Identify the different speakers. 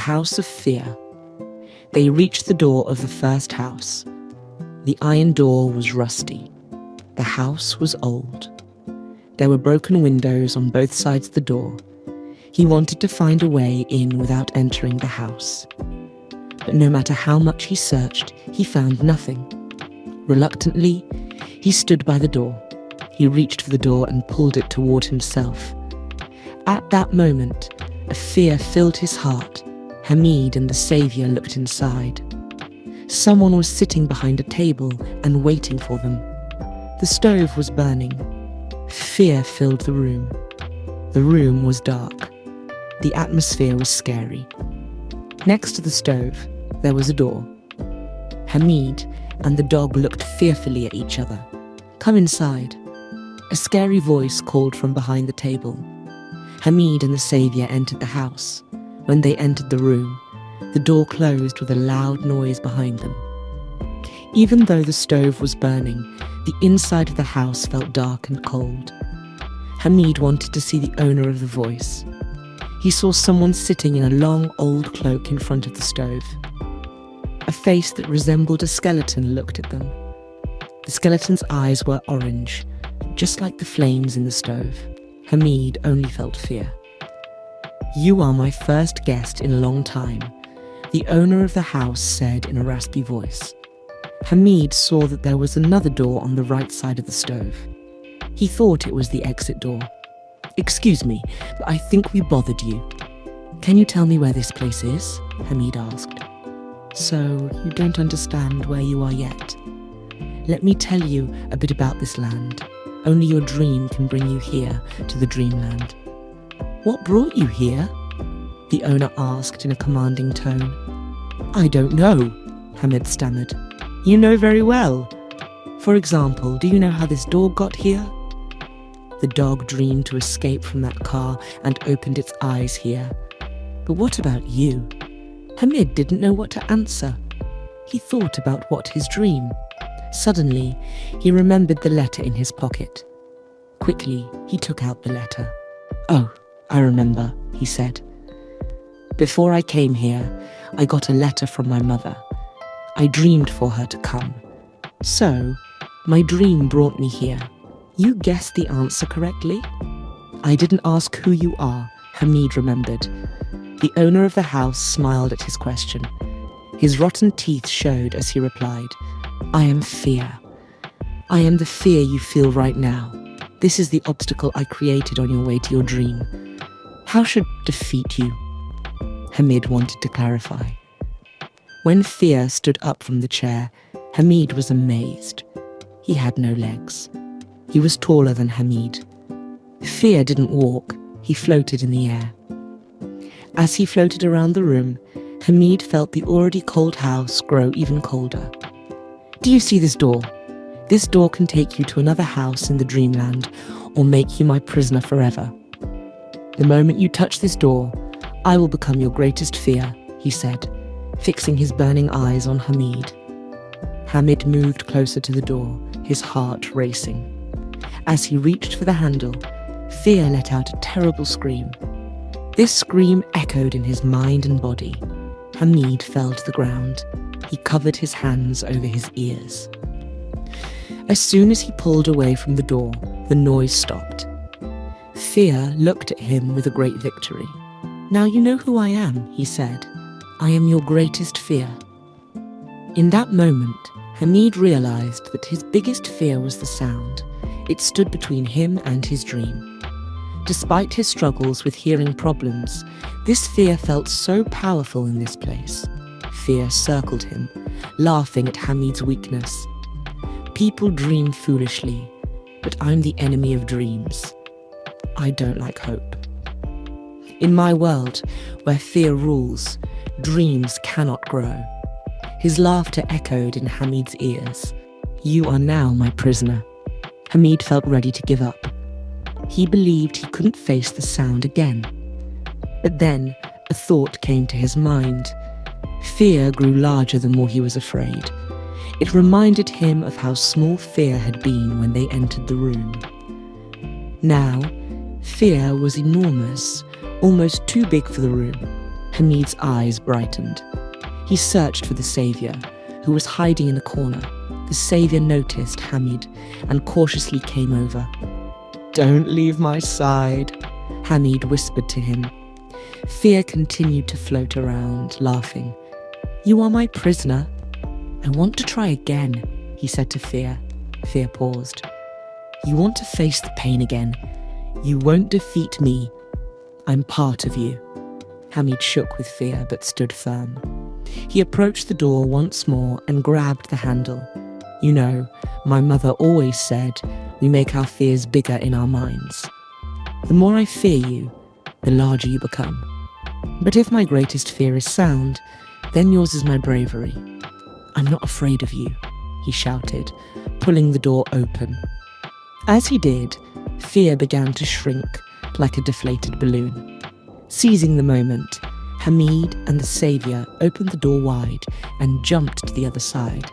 Speaker 1: house of fear. They reached the door of the first house. The iron door was rusty. The house was old. There were broken windows on both sides of the door. He wanted to find a way in without entering the house. But no matter how much he searched, he found nothing. Reluctantly, he stood by the door. He reached for the door and pulled it toward himself. At that moment, a fear filled his heart. Hamid and the Saviour looked inside. Someone was sitting behind a table and waiting for them. The stove was burning. Fear filled the room. The room was dark. The atmosphere was scary. Next to the stove, there was a door. Hamid and the dog looked fearfully at each other. "Come inside." A scary voice called from behind the table. Hamid and the Saviour entered the house. When they entered the room, the door closed with a loud noise behind them. Even though the stove was burning, the inside of the house felt dark and cold. Hamid wanted to see the owner of the voice. He saw someone sitting in a long old cloak in front of the stove. A face that resembled a skeleton looked at them. The skeleton's eyes were orange, just like the flames in the stove. Hamid only felt fear. "You are my first guest in a long time," the owner of the house said in a raspy voice. Hamid saw that there was another door on the right side of the stove. He thought it was the exit door. "Excuse me, but I think we bothered you. Can you tell me where this place is?" Hamid asked. "So you don't understand where you are yet? Let me tell you a bit about this land. Only your dream can bring you here to the dreamland." "What brought you here?" the owner asked in a commanding tone. "I don't know," Hamid stammered. "You know very well. For example, do you know how this dog got here?" The dog dreamed to escape from that car and opened its eyes here. "But what about you?" Hamid didn't know what to answer. He thought about what his dream. Suddenly, he remembered the letter in his pocket. Quickly, he took out the letter. "Oh, I remember," he said. "Before I came here, I got a letter from my mother. I dreamed for her to come. So, my dream brought me here. You guessed the answer correctly." "I didn't ask who you are," Hamid remembered. The owner of the house smiled at his question. His rotten teeth showed as he replied, "I am fear. I am the fear you feel right now. This is the obstacle I created on your way to your dream. How should I defeat you?" Hamid wanted to clarify. When fear stood up from the chair, Hamid was amazed. He had no legs. He was taller than Hamid. Fear didn't walk, he floated in the air. As he floated around the room, Hamid felt the already cold house grow even colder. "Do you see this door? This door can take you to another house in the dreamland or make you my prisoner forever. The moment you touch this door, I will become your greatest fear," he said, fixing his burning eyes on Hamid. Hamid moved closer to the door, his heart racing. As he reached for the handle, fear let out a terrible scream. This scream echoed in his mind and body. Hamid fell to the ground. He covered his hands over his ears. As soon as he pulled away from the door, the noise stopped. Fear looked at him with a great victory. "Now you know who I am," he said. "I am your greatest fear." In that moment, Hamid realized that his biggest fear was the sound. It stood between him and his dream. Despite his struggles with hearing problems, this fear felt so powerful in this place. Fear circled him, laughing at Hamid's weakness. "People dream foolishly, but I'm the enemy of dreams. I don't like hope. In my world, where fear rules, dreams cannot grow." His laughter echoed in Hamid's ears. "You are now my prisoner." Hamid felt ready to give up. He believed he couldn't face the sound again. But then, a thought came to his mind. Fear grew larger the more he was afraid. It reminded him of how small fear had been when they entered the room. Now, fear was enormous, almost too big for the room. Hamid's eyes brightened. He searched for the savior, who was hiding in a corner. The savior noticed Hamid and cautiously came over. "Don't leave my side," Hamid whispered to him. Fear continued to float around, laughing. "You are my prisoner." "I want to try again," he said to Fear. Fear paused. "You want to face the pain again. You won't defeat me. I'm part of you." Hamid shook with fear but stood firm. He approached the door once more and grabbed the handle. "You know, my mother always said we make our fears bigger in our minds. The more I fear you, the larger you become. But if my greatest fear is sound, then yours is my bravery. I'm not afraid of you," he shouted, pulling the door open. As he did, Fear began to shrink like a deflated balloon. Seizing the moment, Hamid and the savior opened the door wide and jumped to the other side.